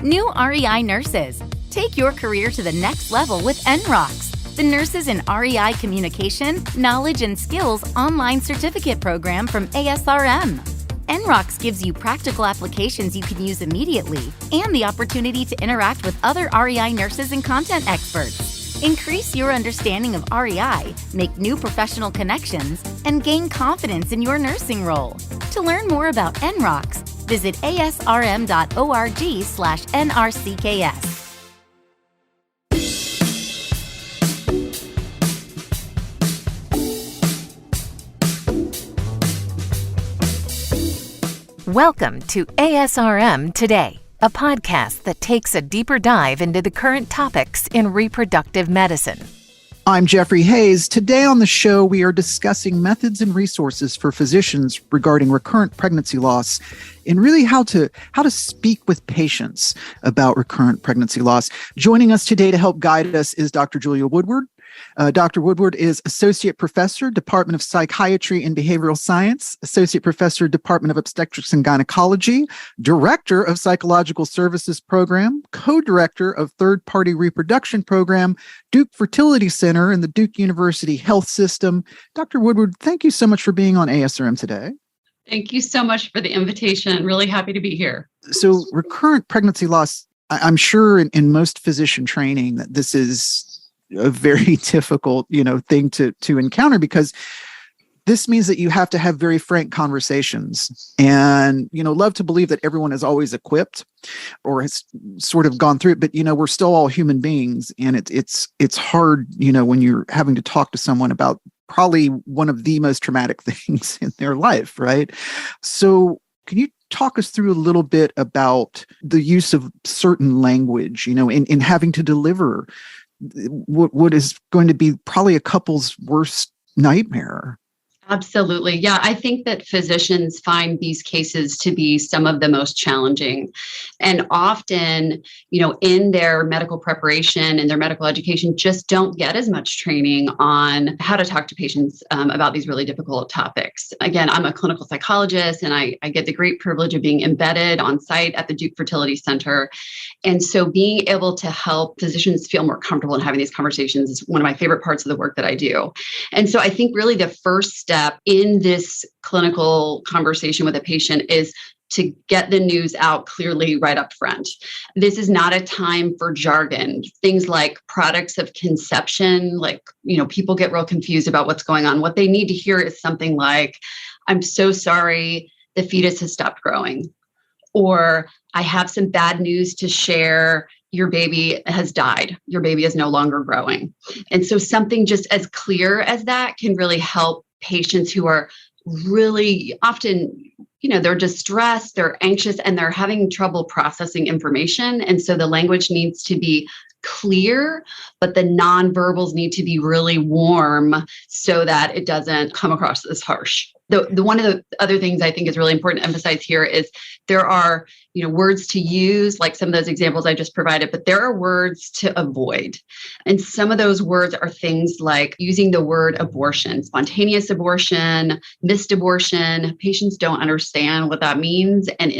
New REI nurses. Take your career to the next level with NROCS, the Nurses in REI Communication, Knowledge and Skills online certificate program from ASRM. NROCS gives you practical applications you can use immediately and the opportunity to interact with other REI nurses and content experts. Increase your understanding of REI, make new professional connections, and gain confidence in your nursing role. To learn more about NROCS, visit asrm.org/nrcks. Welcome to ASRM Today, a podcast that takes a deeper dive into the current topics in reproductive medicine. I'm Jeffrey Hayes. Today on the show, we are discussing methods and resources for physicians regarding recurrent pregnancy loss and really how to speak with patients about recurrent pregnancy loss. Joining us today to help guide us is Dr. Julia Woodward. Dr. Woodward is Associate Professor, Department of Psychiatry and Behavioral Science, Associate Professor, Department of Obstetrics and Gynecology, Director of Psychological Services Program, Co-Director of Third-Party Reproduction Program, Duke Fertility Center, and the Duke University Health System. Dr. Woodward, thank you so much for being on ASRM today. Thank you so much for the invitation. Really happy to be here. So recurrent pregnancy loss, I'm sure in most physician training that this is a very difficult, thing to encounter, because this means that you have to have very frank conversations, and, love to believe that everyone is always equipped or has sort of gone through it. But, we're still all human beings, and it's hard, when you're having to talk to someone about probably one of the most traumatic things in their life, right? So can you talk us through a little bit about the use of certain language, in having to deliver what is going to be probably a couple's worst nightmare? Absolutely. Yeah, I think that physicians find these cases to be some of the most challenging. And often, in their medical preparation and their medical education, just don't get as much training on how to talk to patients about these really difficult topics. Again, I'm a clinical psychologist, and I get the great privilege of being embedded on site at the Duke Fertility Center. And so being able to help physicians feel more comfortable in having these conversations is one of my favorite parts of the work that I do. And so I think really the first step in this clinical conversation with a patient is to get the news out clearly right up front. This is not a time for jargon. Things like products of conception, people get real confused about what's going on. What they need to hear is something like, "I'm so sorry, the fetus has stopped growing," or "I have some bad news to share. Your baby has died. Your baby is no longer growing." And so something just as clear as that can really help patients who are really often, they're distressed, they're anxious, and they're having trouble processing information. And so the language needs to be clear, but the nonverbals need to be really warm so that it doesn't come across as harsh. The one of the other things I think is really important to emphasize here is there are, words to use, like some of those examples I just provided, but there are words to avoid. And some of those words are things like using the word abortion, spontaneous abortion, missed abortion. Patients don't understand what that means. And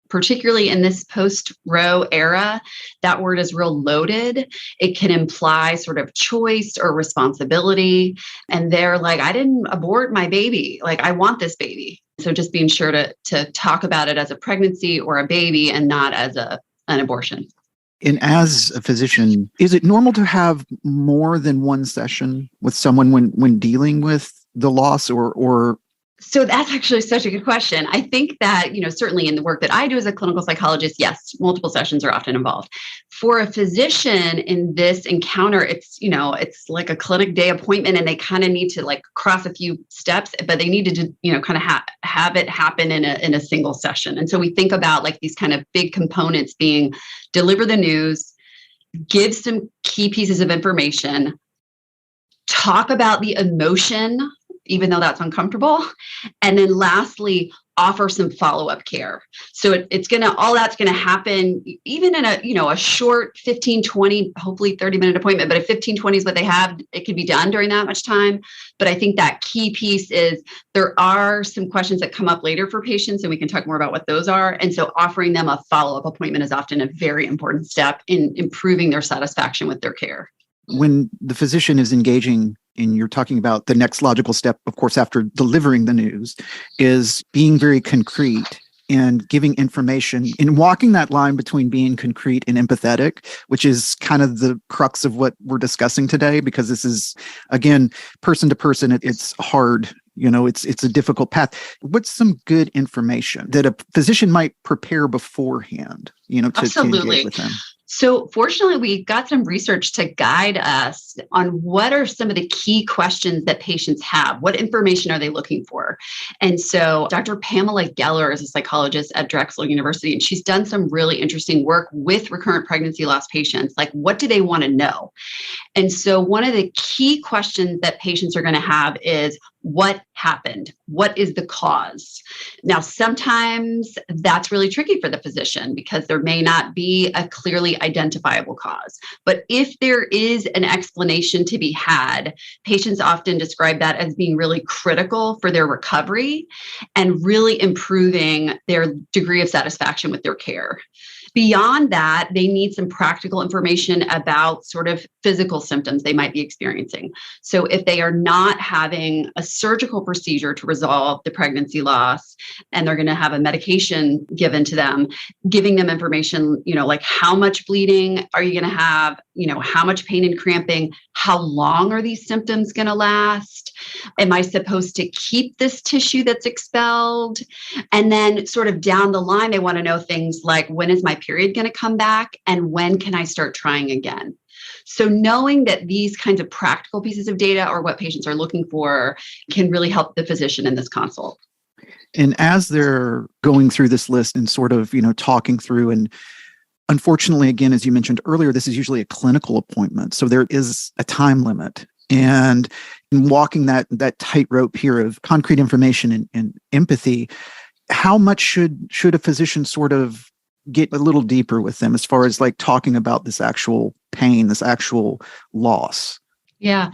particularly in this post-Roe era, that word is real loaded. It can imply sort of choice or responsibility. And they're like, "I didn't abort my baby. I want this baby." So just being sure to talk about it as a pregnancy or a baby and not as an abortion. And as a physician, is it normal to have more than one session with someone when dealing with the loss or So that's actually such a good question. I think that, certainly in the work that I do as a clinical psychologist, yes, multiple sessions are often involved. For a physician in this encounter, it's like a clinic day appointment, and they kind of need to cross a few steps, but they need to, kind of have it happen in a single session. And so we think about these kind of big components being deliver the news, give some key pieces of information, talk about the emotion, even though that's uncomfortable. And then lastly, offer some follow-up care. So all that's going to happen even in a short 15, 20, hopefully 30-minute appointment. But if 15, 20 is what they have, it can be done during that much time. But I think that key piece is there are some questions that come up later for patients, and we can talk more about what those are. And so offering them a follow-up appointment is often a very important step in improving their satisfaction with their care. When the physician is engaging, and you're talking about the next logical step, of course, after delivering the news, is being very concrete and giving information and walking that line between being concrete and empathetic, which is kind of the crux of what we're discussing today, because this is, again, person to person, it's hard. It's a difficult path. What's some good information that a physician might prepare beforehand, to engage with them? So fortunately, we got some research to guide us on what are some of the key questions that patients have. What information are they looking for? And so Dr. Pamela Geller is a psychologist at Drexel University, and she's done some really interesting work with recurrent pregnancy loss patients. Like, what do they want to know? And so one of the key questions that patients are going to have is, what happened? What is the cause? Now, sometimes that's really tricky for the physician because there may not be a clearly identifiable cause. But if there is an explanation to be had, patients often describe that as being really critical for their recovery and really improving their degree of satisfaction with their care. Beyond that, they need some practical information about sort of physical symptoms they might be experiencing. So if they are not having a surgical procedure to resolve the pregnancy loss, and they're going to have a medication given to them, giving them information, like how much bleeding are you going to have, how much pain and cramping, how long are these symptoms going to last? Am I supposed to keep this tissue that's expelled? And then sort of down the line, they want to know things like, when is my period going to come back? And when can I start trying again? So knowing that these kinds of practical pieces of data are what patients are looking for can really help the physician in this consult. And as they're going through this list and sort of, talking through, and unfortunately, again, as you mentioned earlier, this is usually a clinical appointment. So there is a time limit. And in walking that tightrope here of concrete information and empathy, how much should a physician sort of get a little deeper with them as far as like talking about this actual pain, this actual loss? Yeah,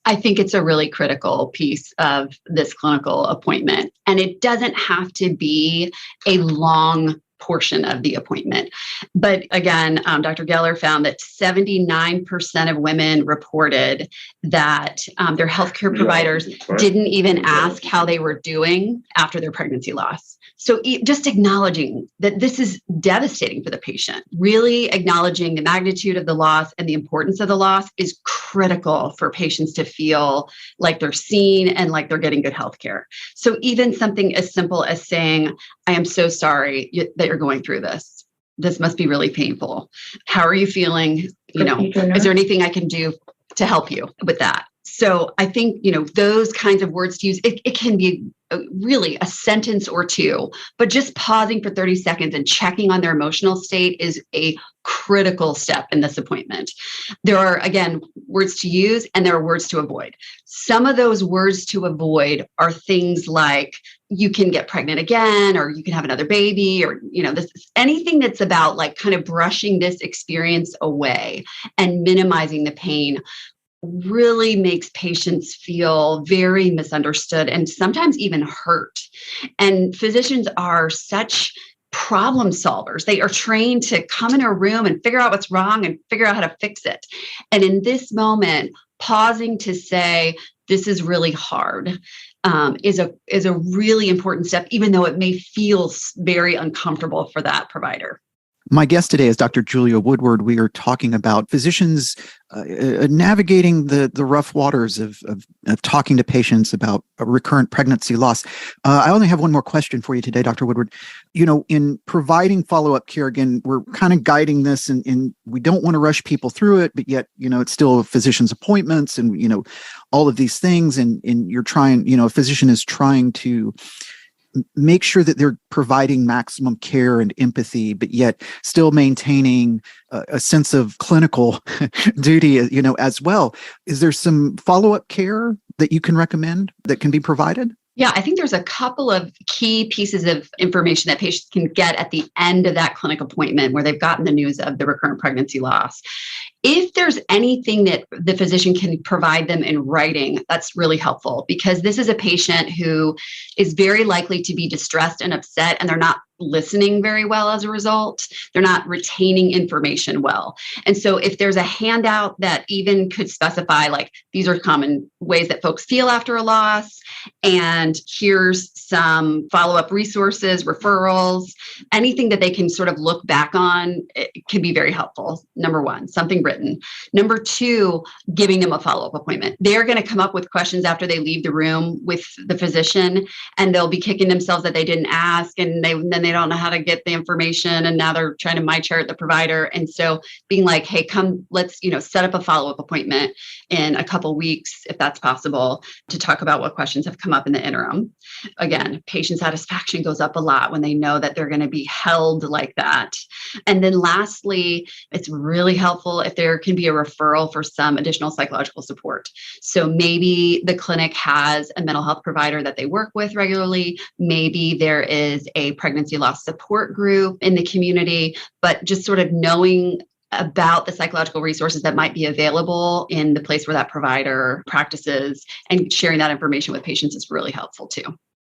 I think it's a really critical piece of this clinical appointment. And it doesn't have to be a long portion of the appointment. But again, Dr. Geller found that 79% of women reported that their healthcare providers didn't even ask how they were doing after their pregnancy loss. So just acknowledging that this is devastating for the patient, really acknowledging the magnitude of the loss and the importance of the loss is critical for patients to feel like they're seen and like they're getting good health care. So even something as simple as saying, I am so sorry that you're going through this. This must be really painful. How are you feeling? Is there anything I can do to help you with that? So I think, those kinds of words to use, it can be really a sentence or two, but just pausing for 30 seconds and checking on their emotional state is a critical step in this appointment. There are, again, words to use and there are words to avoid. Some of those words to avoid are things like, you can get pregnant again, or you can have another baby, or, anything that's about like kind of brushing this experience away and minimizing the pain really makes patients feel very misunderstood and sometimes even hurt. And physicians are such problem solvers. They are trained to come in a room and figure out what's wrong and figure out how to fix it. And in this moment, pausing to say, this is really hard, is a really important step, even though it may feel very uncomfortable for that provider. My guest today is Dr. Julia Woodward. We are talking about physicians navigating the rough waters of talking to patients about a recurrent pregnancy loss. I only have one more question for you today, Dr. Woodward. In providing follow-up care, again, we're kind of guiding this and we don't want to rush people through it, but yet, it's still physician's appointments and, all of these things. And you're trying, a physician is trying to make sure that they're providing maximum care and empathy, but yet still maintaining a sense of clinical duty, as well. Is there some follow-up care that you can recommend that can be provided? Yeah, I think there's a couple of key pieces of information that patients can get at the end of that clinic appointment where they've gotten the news of the recurrent pregnancy loss. If there's anything that the physician can provide them in writing, that's really helpful, because this is a patient who is very likely to be distressed and upset, and they're not listening very well as a result. They're not retaining information well. And so if there's a handout that even could specify, like, these are common ways that folks feel after a loss, and here's some follow-up resources, referrals, anything that they can sort of look back on, it can be very helpful. Number one, something written. Number two, giving them a follow-up appointment. They're going to come up with questions after they leave the room with the physician, and they'll be kicking themselves that they didn't ask, and then they don't know how to get the information, and now they're trying to my chart the provider. And so being like, hey, come, let's set up a follow-up appointment in a couple weeks, if that's possible, to talk about what questions have come up in the interim. Again, patient satisfaction goes up a lot when they know that they're going to be held like that. And then lastly, it's really helpful if there can be a referral for some additional psychological support. So maybe the clinic has a mental health provider that they work with regularly. Maybe there is a pregnancy loss support group in the community, but just sort of knowing about the psychological resources that might be available in the place where that provider practices and sharing that information with patients is really helpful too.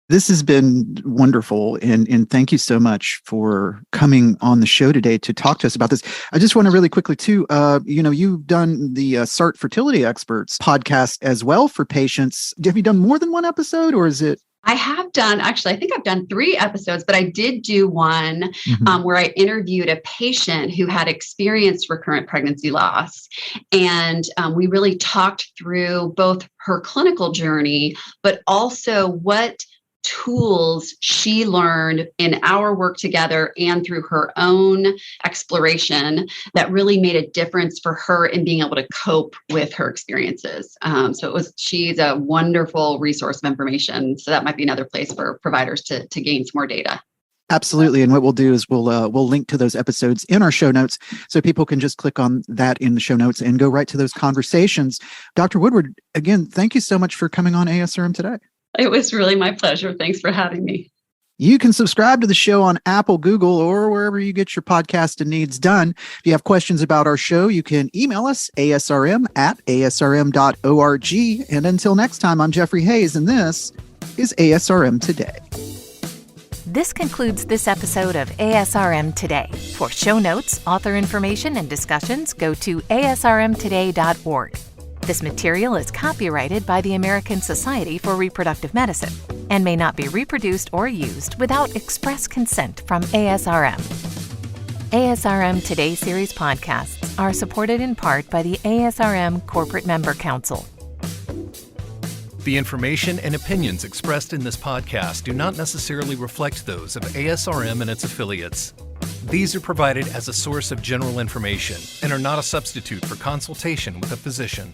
This has been wonderful, and thank you so much for coming on the show today to talk to us about this. I just want to really quickly too, you've done the SART Fertility Experts podcast as well for patients. Have you done more than one episode, or is it? I have done, actually, I think I've done 3 episodes, but I did do one where I interviewed a patient who had experienced recurrent pregnancy loss. And we really talked through both her clinical journey, but also what tools she learned in our work together and through her own exploration that really made a difference for her in being able to cope with her experiences. She's a wonderful resource of information. So that might be another place for providers to gain some more data. Absolutely. And what we'll do is we'll link to those episodes in our show notes so people can just click on that in the show notes and go right to those conversations. Dr. Woodward, again, thank you so much for coming on ASRM Today. It was really my pleasure. Thanks for having me. You can subscribe to the show on Apple, Google, or wherever you get your podcast and needs done. If you have questions about our show, you can email us, asrm@asrm.org. And until next time, I'm Jeffrey Hayes, and this is ASRM Today. This concludes this episode of ASRM Today. For show notes, author information, and discussions, go to asrmtoday.org. This material is copyrighted by the American Society for Reproductive Medicine and may not be reproduced or used without express consent from ASRM. ASRM Today series podcasts are supported in part by the ASRM Corporate Member Council. The information and opinions expressed in this podcast do not necessarily reflect those of ASRM and its affiliates. These are provided as a source of general information and are not a substitute for consultation with a physician.